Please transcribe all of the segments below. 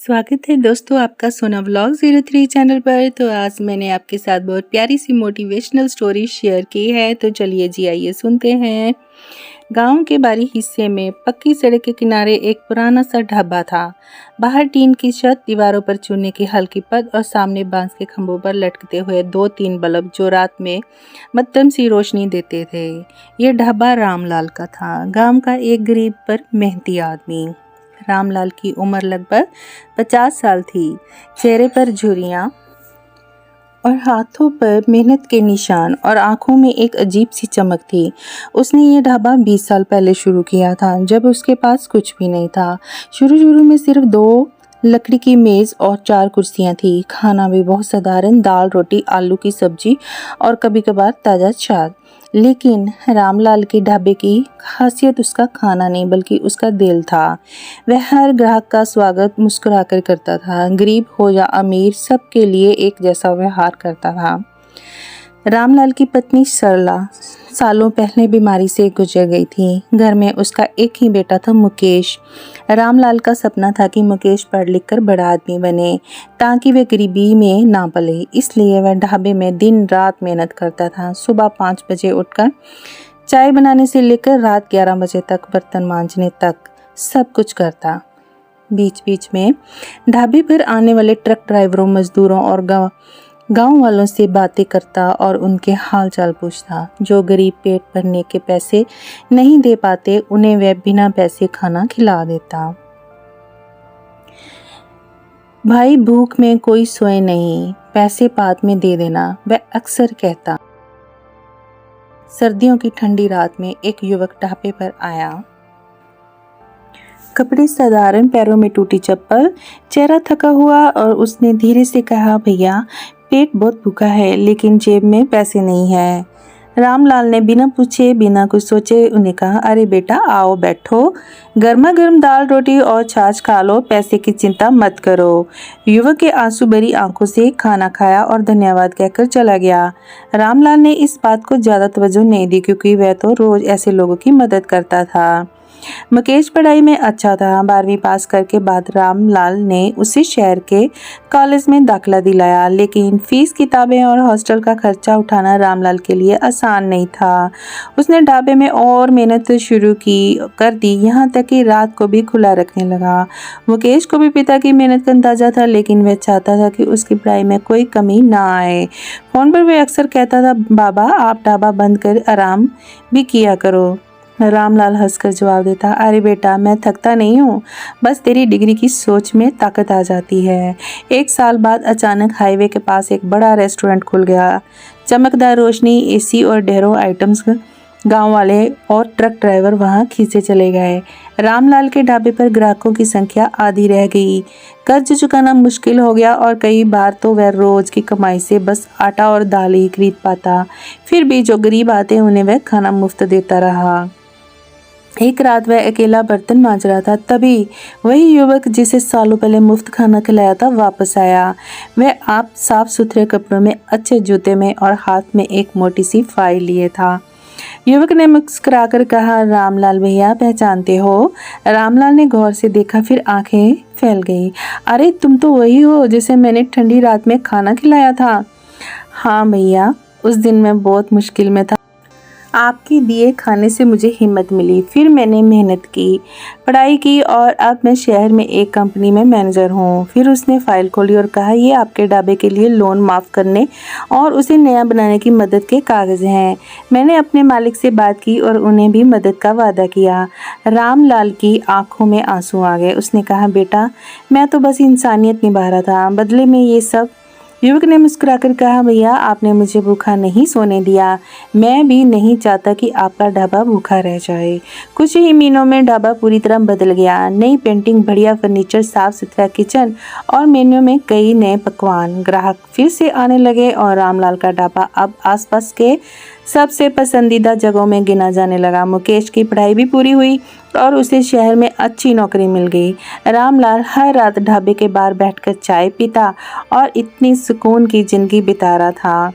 स्वागत है दोस्तों आपका सोना व्लॉग 03 चैनल पर। तो आज मैंने आपके साथ बहुत प्यारी सी मोटिवेशनल स्टोरी शेयर की है। तो चलिए जी आइए सुनते हैं। गांव के बाहरी हिस्से में पक्की सड़क के किनारे एक पुराना सा ढाबा था। बाहर टीन की छत, दीवारों पर चूने की हल्की पद और सामने बांस के खंभों पर लटकते हुए 2-3 बल्ब जो रात में मध्यम सी रोशनी देते थे। यह ढाबा रामलाल का था, गांव का एक गरीब पर मेहनती आदमी। रामलाल की उम्र लगभग 50 साल थी। चेहरे पर झुर्रियां और हाथों पर मेहनत के निशान और आंखों में एक अजीब सी चमक थी। उसने ये ढाबा 20 साल पहले शुरू किया था, जब उसके पास कुछ भी नहीं था। शुरू में सिर्फ 2 लकड़ी की मेज और 4 कुर्सियां थी। खाना भी बहुत साधारण, दाल रोटी, आलू की सब्जी और कभी कभार ताज़ा छाछ। लेकिन रामलाल के ढाबे की खासियत उसका खाना नहीं बल्कि उसका दिल था। वह हर ग्राहक का स्वागत मुस्कुराकर करता था। गरीब हो या अमीर, सबके लिए एक जैसा व्यवहार करता था। रामलाल की पत्नी सरला सालों पहले बीमारी से गुजर गई थी। घर में उसका एक ही बेटा था, मुकेश। रामलाल का सपना था कि मुकेश पढ़ लिख कर बड़ा आदमी बने ताकि वे गरीबी में ना पले। इसलिए वह ढाबे में दिन रात मेहनत करता था। सुबह 5 बजे उठकर चाय बनाने से लेकर रात 11 बजे तक बर्तन मांजने तक सब कुछ करता। बीच बीच में ढाबे पर आने वाले ट्रक ड्राइवरों, मजदूरों और गांव वालों से बातें करता और उनके हाल चाल पूछता। जो गरीब पेट भरने के पैसे नहीं दे पाते, उन्हें वह बिना पैसे खाना खिला देता। भाई, भूख में कोई सोए नहीं, पैसे बाद में दे देना, वह अक्सर कहता। सर्दियों की ठंडी रात में एक युवक ढाबे पर आया। कपड़े साधारण, पैरों में टूटी चप्पल, चेहरा थका हुआ, और उसने धीरे से कहा, भैया पेट बहुत भूखा है लेकिन जेब में पैसे नहीं है। रामलाल ने बिना पूछे बिना कुछ सोचे उन्हें कहा, अरे बेटा आओ बैठो, गर्मा गर्म दाल रोटी और छाछ खा लो, पैसे की चिंता मत करो। युवक के आंसू भरी आंखों से खाना खाया और धन्यवाद कहकर चला गया। रामलाल ने इस बात को ज्यादा तवज्जो नहीं दी क्योंकि वह तो रोज ऐसे लोगों की मदद करता था। मुकेश पढ़ाई में अच्छा था। 12वीं पास करके बाद रामलाल ने उसे शहर के कॉलेज में दाखिला दिलाया, लेकिन फीस, किताबें और हॉस्टल का खर्चा उठाना रामलाल के लिए आसान नहीं था। उसने ढाबे में और मेहनत शुरू कर दी, यहाँ तक कि रात को भी खुला रखने लगा। मुकेश को भी पिता की मेहनत का अंदाजा था, लेकिन वह चाहता था कि उसकी पढ़ाई में कोई कमी ना आए। फोन पर वह अक्सर कहता था, बाबा आप ढाबा बंद कर आराम भी किया करो। रामलाल हंसकर जवाब देता, अरे बेटा मैं थकता नहीं हूँ, बस तेरी डिग्री की सोच में ताकत आ जाती है। 1 साल बाद अचानक हाईवे के पास एक बड़ा रेस्टोरेंट खुल गया। चमकदार रोशनी, एसी और ढेरों आइटम्स। गांव वाले और ट्रक ड्राइवर वहां खींचे चले गए। रामलाल के ढाबे पर ग्राहकों की संख्या आधी रह गई। कर्ज चुकाना मुश्किल हो गया और कई बार तो वह रोज की कमाई से बस आटा और दाल ही खरीद पाता। फिर भी जो गरीब आते उन्हें वह खाना मुफ्त देता रहा। एक रात वह अकेला बर्तन मांज रहा था, तभी वही युवक जिसे सालों पहले मुफ्त खाना खिलाया था वापस आया। वह आप साफ सुथरे कपड़ों में, अच्छे जूते में और हाथ में एक मोटी सी फाइल लिए था। युवक ने मुस्कुराकर कहा, रामलाल भैया पहचानते हो? रामलाल ने गौर से देखा, फिर आंखें फैल गई। अरे तुम तो वही हो जिसे मैंने ठंडी रात में खाना खिलाया था। हाँ भैया, उस दिन मैं बहुत मुश्किल में था, आपके दिए खाने से मुझे हिम्मत मिली। फिर मैंने मेहनत की, पढ़ाई की और अब मैं शहर में एक कंपनी में मैनेजर हूँ। फिर उसने फाइल खोली और कहा, ये आपके ढाबे के लिए लोन माफ़ करने और उसे नया बनाने की मदद के कागज़ हैं। मैंने अपने मालिक से बात की और उन्हें भी मदद का वादा किया। रामलाल की आंखों में आंसू आ गए। उसने कहा, बेटा मैं तो बस इंसानियत निभा रहा था, बदले में ये सब। युवक ने मुस्कुराकर कहा, भैया आपने मुझे भूखा नहीं सोने दिया, मैं भी नहीं चाहता कि आपका ढाबा भूखा रह जाए। कुछ ही महीनों में ढाबा पूरी तरह बदल गया। नई पेंटिंग, बढ़िया फर्नीचर, साफ सुथरा किचन और मेन्यू में कई नए पकवान। ग्राहक फिर से आने लगे और रामलाल का ढाबा अब आसपास के सबसे पसंदीदा जगहों में गिना जाने लगा। मुकेश की पढ़ाई भी पूरी हुई और उसे शहर में अच्छी नौकरी मिल गई। रामलाल हर रात ढाबे के बाहर बैठकर चाय पीता और इतनी सुकून की जिंदगी बिता रहा था।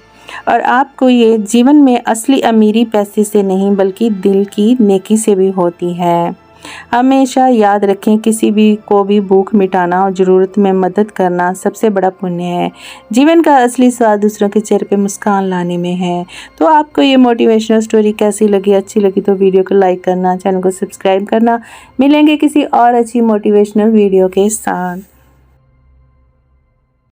और आपको ये जीवन में असली अमीरी पैसे से नहीं बल्कि दिल की नेकी से भी होती है। हमेशा याद रखें, किसी भी को भी भूख मिटाना और ज़रूरत में मदद करना सबसे बड़ा पुण्य है। जीवन का असली स्वाद दूसरों के चेहरे पे मुस्कान लाने में है। तो आपको ये मोटिवेशनल स्टोरी कैसी लगी? अच्छी लगी तो वीडियो को लाइक करना, चैनल को सब्सक्राइब करना। मिलेंगे किसी और अच्छी मोटिवेशनल वीडियो के साथ।